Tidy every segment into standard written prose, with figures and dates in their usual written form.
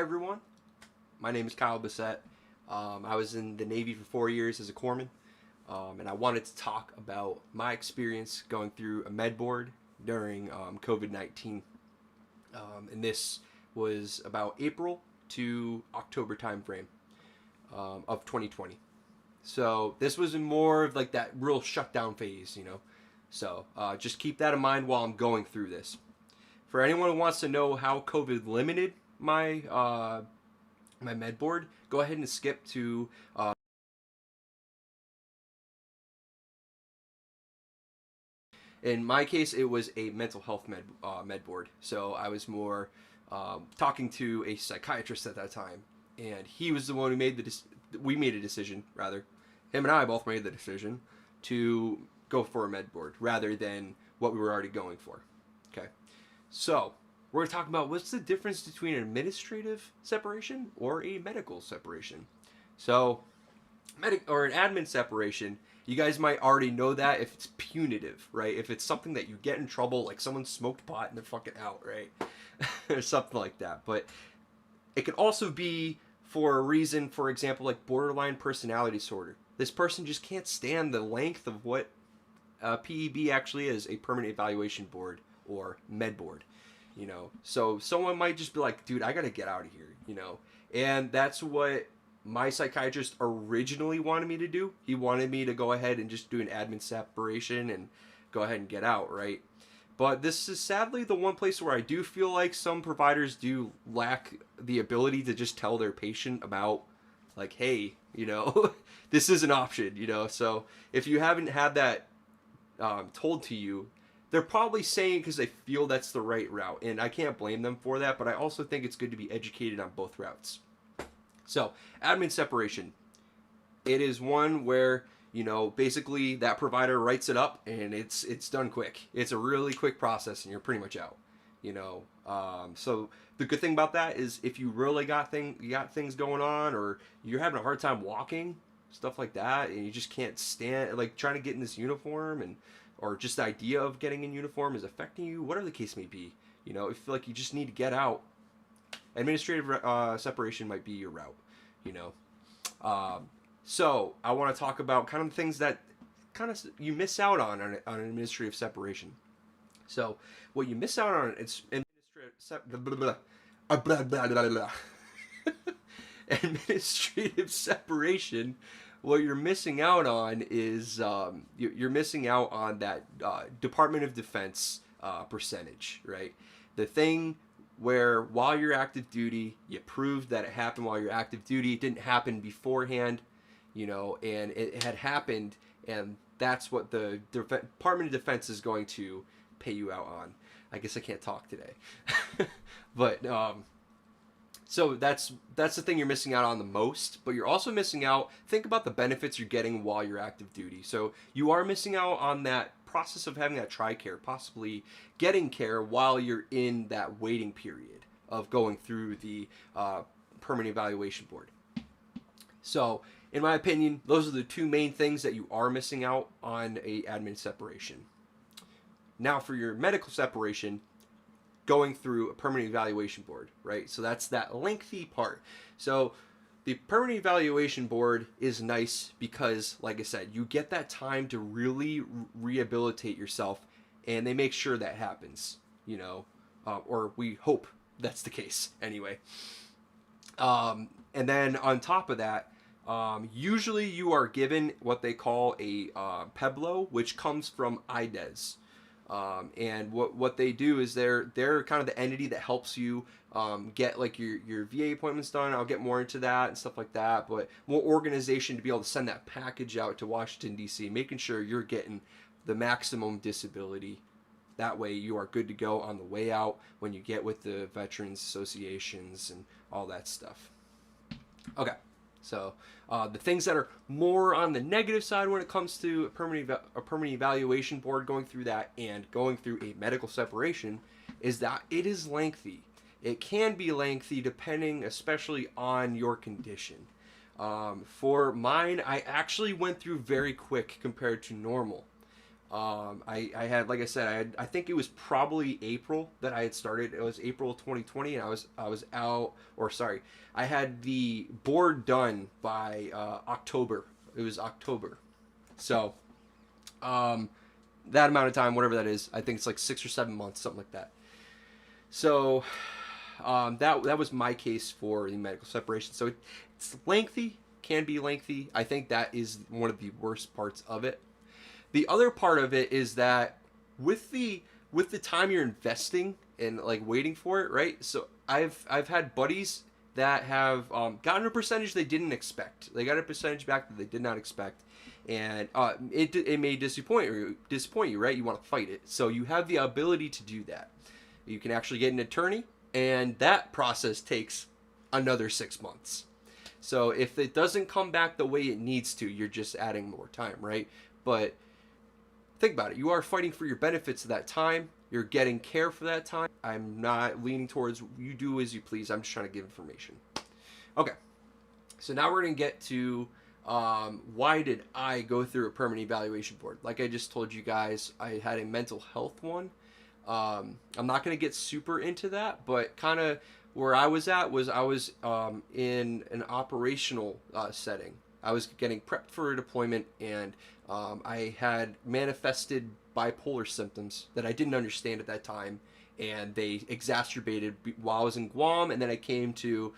everyone, my name is Kyle Bessette. I was in the Navy for 4 years as a corpsman, and I wanted to talk about my experience going through a med board during COVID-19. And this was about April to October timeframe of 2020. So this was more of like that real shutdown phase, you know. So just keep that in mind while I'm going through this. For anyone who wants to know how COVID limited my my med board, go ahead and skip to in my case, it was a mental health med board. So I was more talking to a psychiatrist at that time, and he was the one who made we made a decision, rather. Him and I both made the decision to go for a med board rather than what we were already going for. Okay. So, we're going to talk about what's the difference between an administrative separation or a medical separation. So, an admin separation, you guys might already know that if it's punitive, right? If it's something that you get in trouble, like someone smoked pot and they're fucking out, right? Or something like that. But it could also be for a reason, for example, like borderline personality disorder. This person just can't stand the length of what PEB actually is, a permanent evaluation board or med board, you know. So someone might just be like, dude, I gotta get out of here, you know. And that's what my psychiatrist originally wanted me to do. He wanted me to go ahead and just do an admin separation and go ahead and get out, right? But this is sadly the one place where I do feel like some providers do lack the ability to just tell their patient about, like, hey, you know, this is an option, you know. So if you haven't had that told to you, they're probably saying because they feel that's the right route, and I can't blame them for that, but I also think it's good to be educated on both routes. So, admin separation. It is one where, you know, basically that provider writes it up and it's done quick. It's a really quick process and you're pretty much out, you know. So the good thing about that is if you really got things going on, or you're having a hard time walking, stuff like that, and you just can't stand, like, trying to get in this uniform, and or just the idea of getting in uniform is affecting you, whatever the case may be, you know, if you feel like you just need to get out, administrative separation might be your route, you know. So I want to talk about kind of things that kind of you miss out on an administrative separation. So what you miss out on is administrative separation. What you're missing out on is you're missing out on that Department of Defense percentage, right? The thing where while you're active duty, you proved that it happened while you're active duty. It didn't happen beforehand, you know, and it had happened, and that's what the Department of Defense is going to pay you out on. I guess I can't talk today. But so that's the thing you're missing out on the most, but you're also missing out, think about the benefits you're getting while you're active duty. So you are missing out on that process of having that TRICARE, possibly getting care while you're in that waiting period of going through the permanent evaluation board. So in my opinion, those are the two main things that you are missing out on a admin separation. Now for your medical separation, going through a permanent evaluation board, right? So that's that lengthy part. So the permanent evaluation board is nice because, like I said, you get that time to really rehabilitate yourself, and they make sure that happens, you know, or we hope that's the case anyway. And then on top of that, usually you are given what they call a PEBLO, which comes from IDES. And what they do is they're kind of the entity that helps you get like your VA appointments done. I'll get more into that and stuff like that, but more organization to be able to send that package out to Washington, D.C., making sure you're getting the maximum disability. That way you are good to go on the way out when you get with the veterans associations and all that stuff. Okay. So the things that are more on the negative side when it comes to a permanent evaluation board, going through that and going through a medical separation, is that it is lengthy. It can be lengthy depending especially on your condition. For mine, I actually went through very quick compared to normal. I had, like I said, I think it was probably April that I had started. It was April 2020, and I was out, or sorry, I had the board done by October. It was October, so that amount of time, whatever that is, I think it's like 6 or 7 months, something like that. So that was my case for the medical separation. So it's lengthy, can be lengthy. I think that is one of the worst parts of it. The other part of it is that with the time you're investing and like waiting for it, right? So I've had buddies that have gotten a percentage they didn't expect. They got a percentage back that they did not expect, and it may disappoint you, right? You want to fight it, so you have the ability to do that. You can actually get an attorney, and that process takes another 6 months. So if it doesn't come back the way it needs to, you're just adding more time, right? But think about it. You are fighting for your benefits at that time. You're getting care for that time. I'm not leaning towards you do as you please. I'm just trying to give information. Okay. So now we're going to get to why did I go through a permanent evaluation board? Like I just told you guys, I had a mental health one. I'm not going to get super into that, but kind of where I was at was I was in an operational setting. I was getting prepped for a deployment, and I had manifested bipolar symptoms that I didn't understand at that time, and they exacerbated while I was in Guam, and then I came to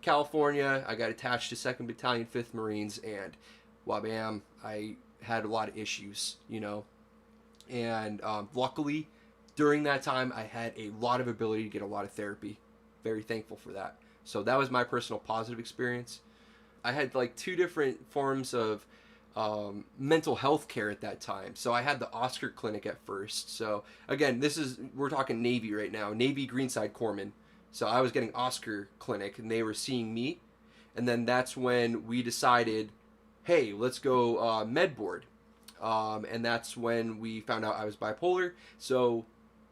California. I got attached to 2nd Battalion, 5th Marines, and wabam, I had a lot of issues, you know, and luckily during that time I had a lot of ability to get a lot of therapy. Very thankful for that. So that was my personal positive experience. I had like 2 different forms of mental health care at that time. So I had the Oscar Clinic at first. So again, we're talking Navy right now, Navy Greenside Corpsman. So I was getting Oscar Clinic, and they were seeing me. And then that's when we decided, hey, let's go med board. And that's when we found out I was bipolar. So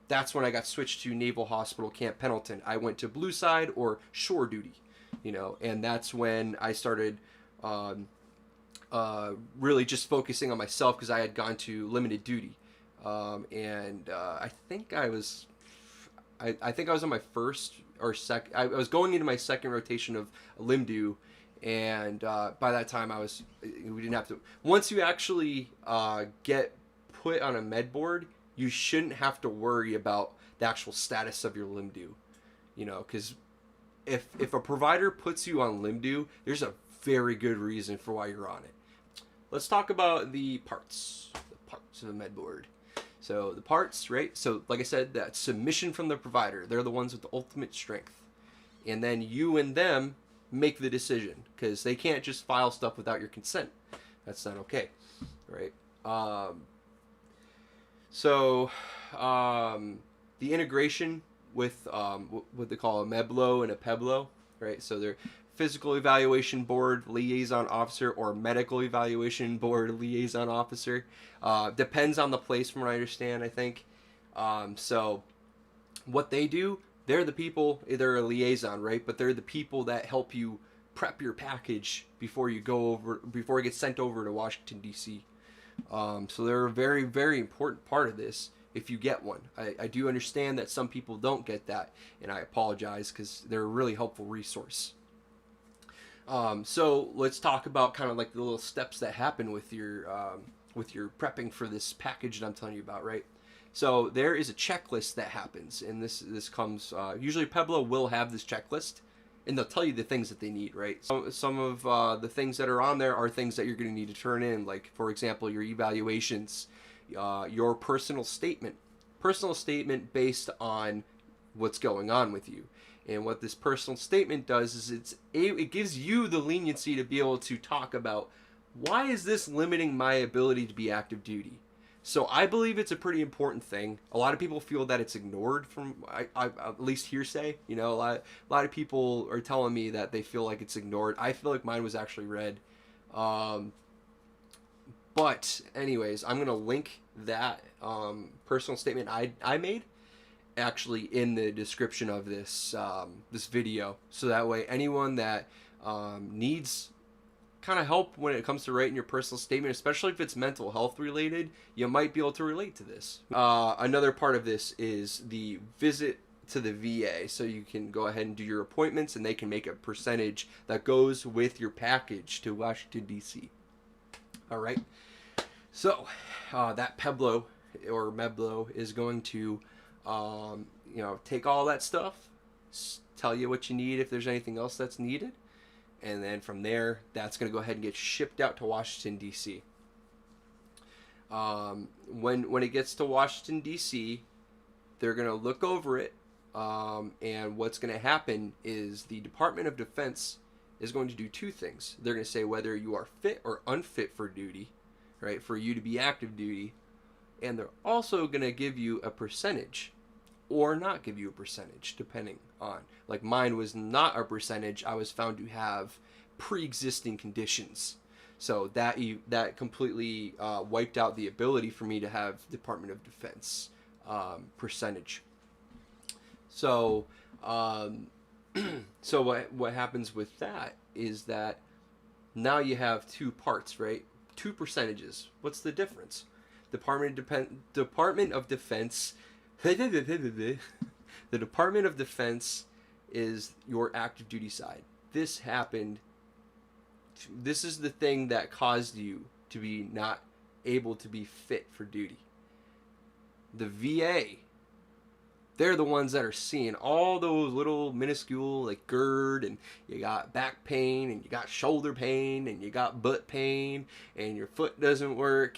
that's when I got switched to Naval Hospital Camp Pendleton. I went to Blue Side or shore duty, you know, and that's when I started really just focusing on myself because I had gone to limited duty. I think I was on my first or second. I was going into my second rotation of LIMDU, and by that time we didn't have to. Once you actually get put on a med board, you shouldn't have to worry about the actual status of your LIMDU, you know, because if a provider puts you on LIMDU, there's a very good reason for why you're on it. Let's talk about the parts of a med board. So the parts, right? So like I said, that submission from the provider, they're the ones with the ultimate strength. And then you and them make the decision, because they can't just file stuff without your consent. That's not okay, right? The integration with what they call a MEBLO and a PEBLO, right? So they're physical evaluation board liaison officer or medical evaluation board liaison officer. Depends on the place, from what I understand, I think. So what they do, they're the people, they're a liaison, right? But they're the people that help you prep your package before it gets sent over to Washington, D.C. So they're a very, very important part of this if you get one. I do understand that some people don't get that, and I apologize, because they're a really helpful resource. So let's talk about kind of like the little steps that happen with your prepping for this package that I'm telling you about, right? So there is a checklist that happens, and this comes usually Pueblo will have this checklist, and they'll tell you the things that they need, right? So some of the things that are on there are things that you're going to need to turn in, like for example your evaluations, your personal statement based on what's going on with you. And what this personal statement does is it gives you the leniency to be able to talk about, why is this limiting my ability to be active duty? So I believe it's a pretty important thing. A lot of people feel that it's ignored from, I at least hearsay. You know, a lot of people are telling me that they feel like it's ignored. I feel like mine was actually read. But anyways, I'm going to link that personal statement I made actually in the description of this this video, so that way anyone that needs kind of help when it comes to writing your personal statement, especially if it's mental health related. You might be able to relate to this. Another part of this is the visit to the VA. So you can go ahead and do your appointments, and they can make a percentage that goes with your package to Washington, D.C. All right. So that Peblo or Meblo is going to, take all that stuff, tell you what you need if there's anything else that's needed. And then from there, that's going to go ahead and get shipped out to Washington, D.C. When it gets to Washington, D.C., they're going to look over it. And what's going to happen is the Department of Defense is going to do two things. They're going to say whether you are fit or unfit for duty, right, for you to be active duty. And they're also going to give you a percentage or not give you a percentage, depending on. Like mine was not a percentage. I was found to have pre-existing conditions. So that completely wiped out the ability for me to have Department of Defense percentage. So, so what happens with that is that now you have two parts, right? Two percentages. What's the difference? Department of Defense. The Department of Defense is your active duty side. This happened. This is the thing that caused you to be not able to be fit for duty. The VA, they're the ones that are seeing all those little minuscule, like GERD, and you got back pain, and you got shoulder pain, and you got butt pain, and your foot doesn't work.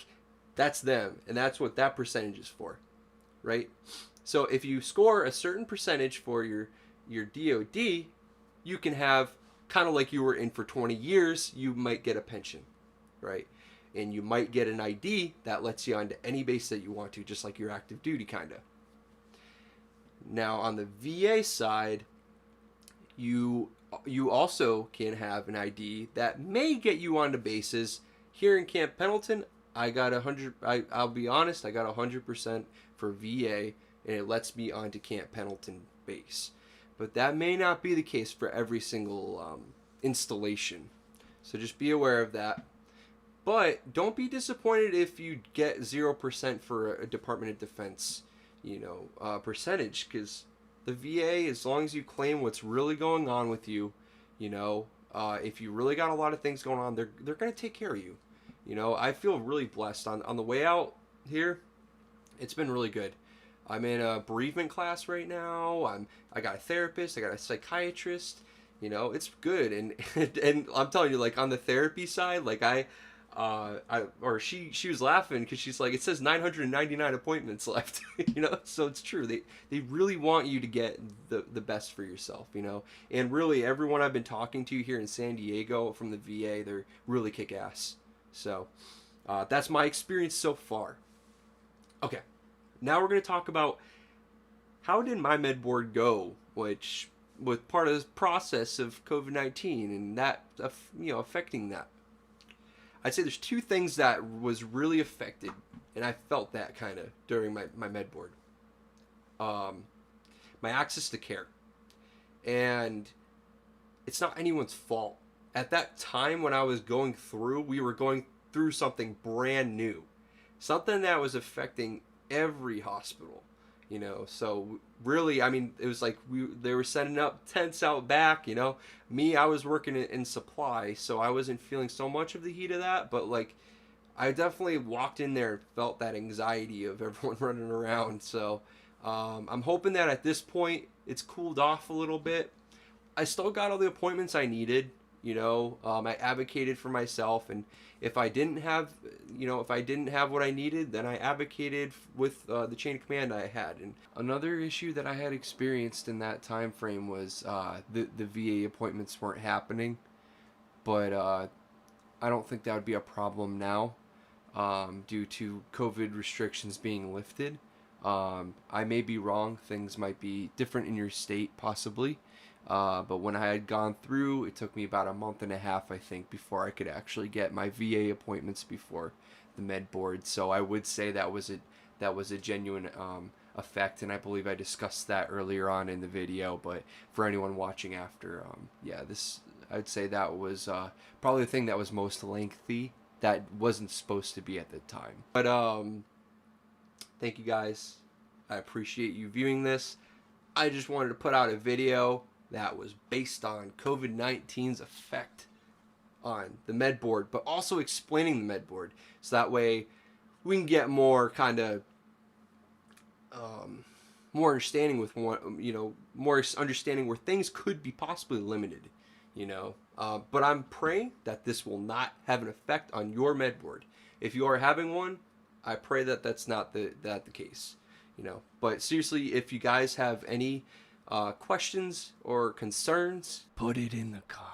That's them, and that's what that percentage is for, right? So if you score a certain percentage for your DOD, you can have, kind of like you were in for 20 years, you might get a pension, right? And you might get an ID that lets you onto any base that you want to, just like your active duty, kind of. Now, on the VA side, you also can have an ID that may get you onto bases. Here in Camp Pendleton, I got 100. I'll be honest, I got 100% for VA, and it lets me onto Camp Pendleton base. But that may not be the case for every single installation. So just be aware of that. But don't be disappointed if you get 0% for a Department of Defense, percentage, because the VA, as long as you claim what's really going on with you, if you really got a lot of things going on, they're going to take care of you. I feel really blessed on the way out here. It's been really good. I'm in a bereavement class right now. I got a therapist. I got a psychiatrist. It's good. And and I'm telling you, like on the therapy side, like she was laughing because she's like, it says 999 appointments left. So it's true. They really want you to get the best for yourself. And really everyone I've been talking to here in San Diego from the VA, they're really kick ass. So that's my experience so far. Okay. Now we're going to talk about how did my med board go, which was part of this process of COVID-19 and that, affecting that. I'd say there's two things that was really affected, and I felt that kind of during my med board. My access to care. And it's not anyone's fault. At that time when I was going through, we were going through something brand new. Something that was affecting every hospital, so really, it was like they were setting up tents out back, me, I was working in supply, so I wasn't feeling so much of the heat of that, but like I definitely walked in there and felt that anxiety of everyone running around. So I'm hoping that at this point it's cooled off a little bit. I still got all the appointments I needed. I advocated for myself, and if I didn't have what I needed, then I advocated with the chain of command I had. And another issue that I had experienced in that time frame was the VA appointments weren't happening, but I don't think that would be a problem now due to COVID restrictions being lifted. I may be wrong; things might be different in your state, possibly. But when I had gone through, it took me about a month and a half, I think, before I could actually get my VA appointments before the med board. So I would say that was a genuine effect, and I believe I discussed that earlier on in the video. But for anyone watching after, I'd say that was probably the thing that was most lengthy that wasn't supposed to be at the time. But thank you guys. I appreciate you viewing this. I just wanted to put out a video that was based on COVID-19's effect on the med board, but also explaining the med board, so that way we can get more kind of more understanding with more understanding where things could be possibly limited, but I'm praying that this will not have an effect on your med board. If you are having one, I pray that that's not the case, but seriously, if you guys have any questions or concerns, put it in the comments.